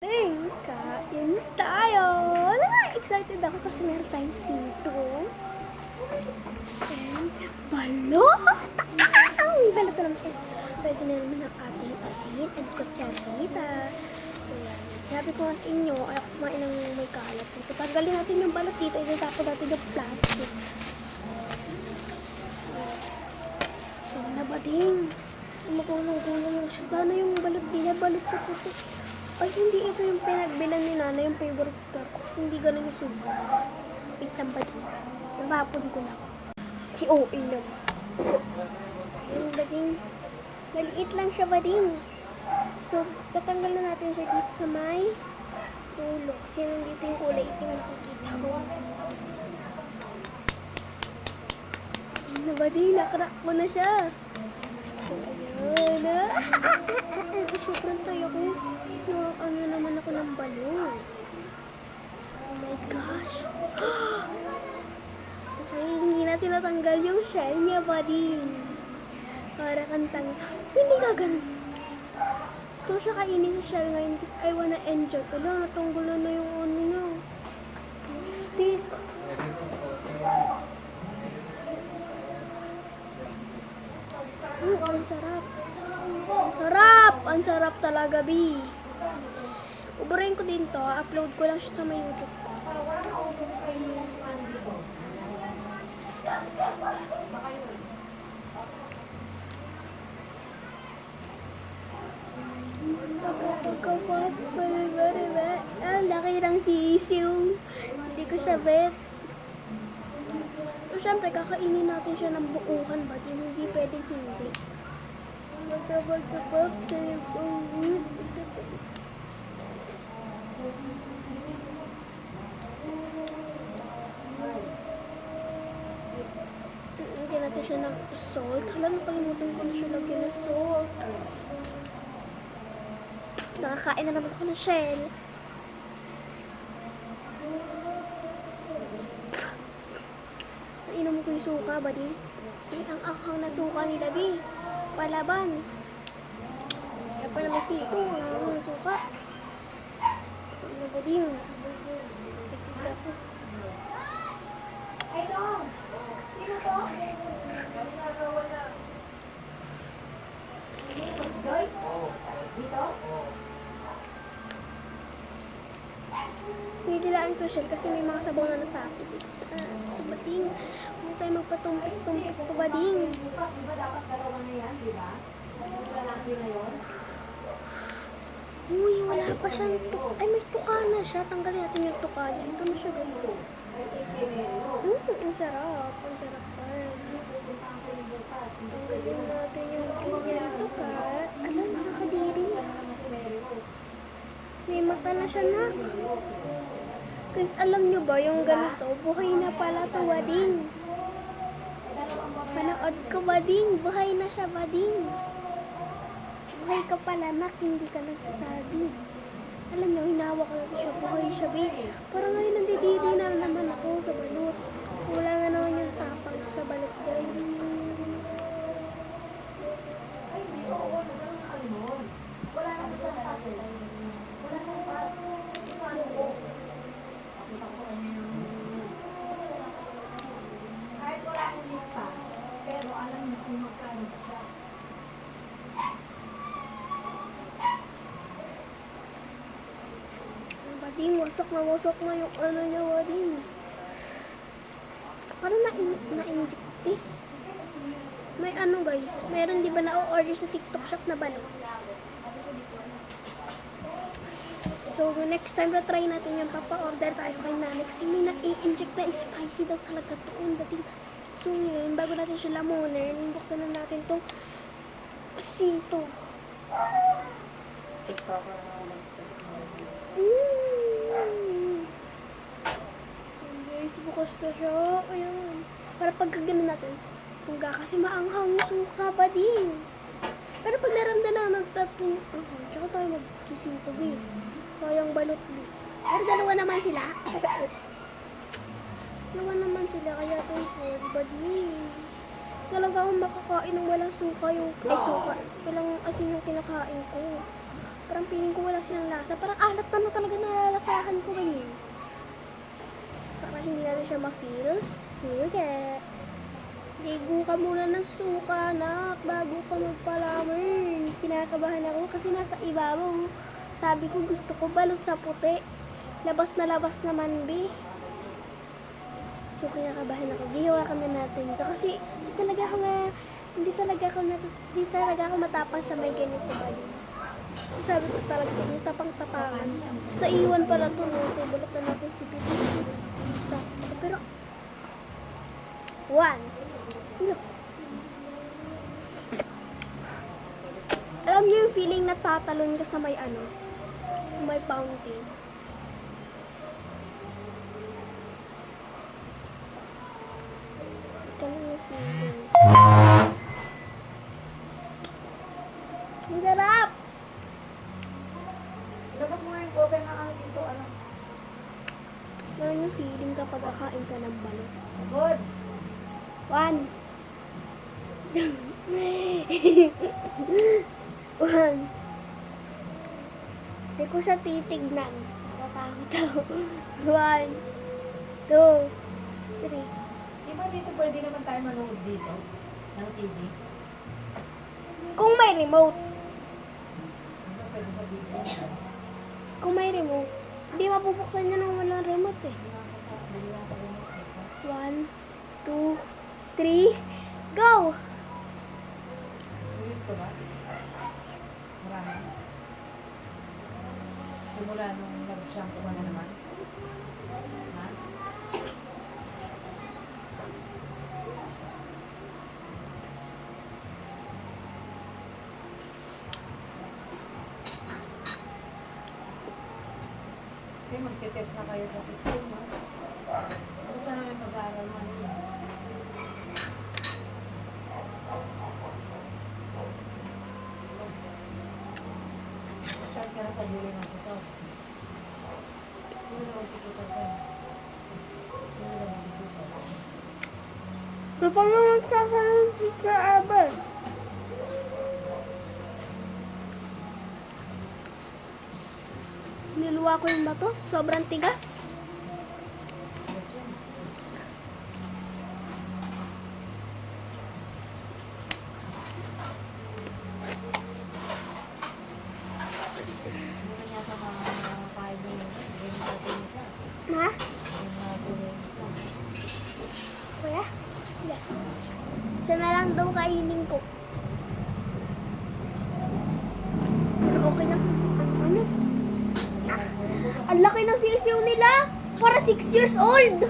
Kain tayo! Excited ako kasi meron tayong sito. And balot! May balot na naman. Pwede na naman ang ating asin and kutsarita. So yan. Sabi ko sa inyo, ayaw kumain ng may kalat. So tatanggalin natin yung balot dito. Itatapon natin yung plastic. So nabading. Makulong-kulong na siya. Sana yung balot nila, balot sa puso. Ay, hindi ito yung pinagbilan ni Nana, yung favorite store ko. Kasi hindi ganun yung suba nila. Wait lang ba din? Nabapon ko lang. Si OA naman. So, yun, bading. Maliit lang siya, bading. So, tatanggal na natin siya dito sa may ulo. Kasi nandito yung kulay itim na nakikita ko. Ayun na, bading. Nakrak ko na siya. So, ayun. Sobrang tayo ko. Ano naman ako ng balon. Oh my gosh. Okay, hindi natin natanggal yung shell niya, buddy. Para kang hindi ka ganun. Ito siya kainin sa shell ngayon kasi I wanna enjoy. Wala, natanggal na yung ano niya. Stick. Ang sarap. Ang sarap! Ang sarap talaga, B. Uburin ko din to. Upload ko lang siya sa may YouTube ko. Ang laki ng sisiw. Hindi ko siya bet. So, syempre, kakainin natin siya ng buuhan ba? Hindi pwedeng hindi. Lagyan natin siya ng salt. Hala, nakalimutan ko na siya lagyan ng salt. Nakakain na naman ako ng shell. Nainom ko yung suka, buddy. Ang akhang na suka ni Labi. Palaban. Kaya pa naman sito. Ang suka. Ano ba din? Sakit ako. Ay, Tom! Sino to? Kami nga asawa niya. Joy? Oo. Dito? Oo. Pinilaan ko siya kasi may mga sabaw na natapos. Ito ba din? Huwag tayo magpatumpik-tumpik. Ito ba din? Bukas, di ba dapat dalawa na yan, di ba? Lalaki na yun. Uy, wala pa siyang tuka. Ay, may tuka na siya. Tanggalin natin yung tuka niya. Ito na siya, guys. Ang sarap. Ang sarap pa. Tanggalin natin yung kanyang tuka. Alam, nakakadiri. May mata na siya, nak. Guys, alam nyo ba, yung ganito, buhay na pala ito, bading. Panood ko, bading. Buhay na siya, bading. Buhay ka pala, nak. Hindi ka nagsasabi. Alam nyo, hinawak ko natin siya. Buhay siya, babe. Parang ngayon, nandidiri na naman ako sa balot. Wala nga naman yung tapang sa balot, guys. Wala naman siya kasi. Wala naman pas. Saan ko? Kahit wala akong lista, pero alam niyo kung magkano siya. Bading, wasak na yung ano niya, bading. Parang na-inject this. May ano, guys, meron di ba na-order sa TikTok shop na balot? So, next time na try natin yung papa-order tayo kay Nanay kasi may na-i-inject na spicy daw talaga doon. So, yun, bago natin siya lamunin, buksan na natin itong sito. TikToker na naman. Guys, bukas na siya. Ayan. Para pagkaganon natin, pagka kasi maanghang yung suka ba din. Pero pag naramdaman natin, tsaka tayo mag-sito, babe. Sayang balot mo. Pero dalawa naman sila. Dalawa naman sila. Kaya ito yung buddy. Talaga akong makakain ng walang suka yung... Ay, suka. Walang asin yung kinakain ko. Parang feeling ko wala silang lasa. Parang alat na talaga nalalasahan ko ngayon. Para hindi natin siya ma-feel. Sige. Ligo ka muna ng suka, anak, bago ka magpalamig. Kinakabahan ako kasi nasa ibabaw. Sabi ko gusto ko balot sa puti. Labas na labas naman, be. So, kinakabahan ako. Gihawakan na natin ito kasi hindi talaga ako matapang sa may ganito ba. Sabi ko talaga sa inyo, tapang-tapangan. Tapos naiwan pala ito, no? So, balot na natin si Pipi. Pero, 1. Look. Alam niyo yung feeling na tatalon ka sa may may fountain. Ito yung feeling. Ang sarap! Labas mo yung open na dito, ano? Ano yung feeling kapag kakain ka ng balot? Good. 1. 1. Hindi ko siya titignan. Natatakot ako. 1, 2, 3. Di ba dito pwede naman tayo manood dito? Ng TV? Kung may remote. Ano pwede sa video? Kung may remote. Hindi mabubuksan niya nang walang remote eh. 1, 2, 3, go! Sulit ko ba? Marami. Simula nung nag-shampoo ka na naman. Ha? Okay, magte-test na kayo sa 16, no? Basta naman pag-aaral mo. Start ka na sa July na ito. Sino na magkikita sa'yo? Sino na magkikita? So, paano magkakaroon si Sir Albert? Niluwa ko yung bato. Sobrang tigas. Yes, yan. Hindi na yata makakain mo yung game natin isa. Ha? Yung mga games na. Kuya? Hindi. Siya na lang daw kainin ko. Pero okay na. Ano? Ang laki ng sisiw nila. Para 6 years old.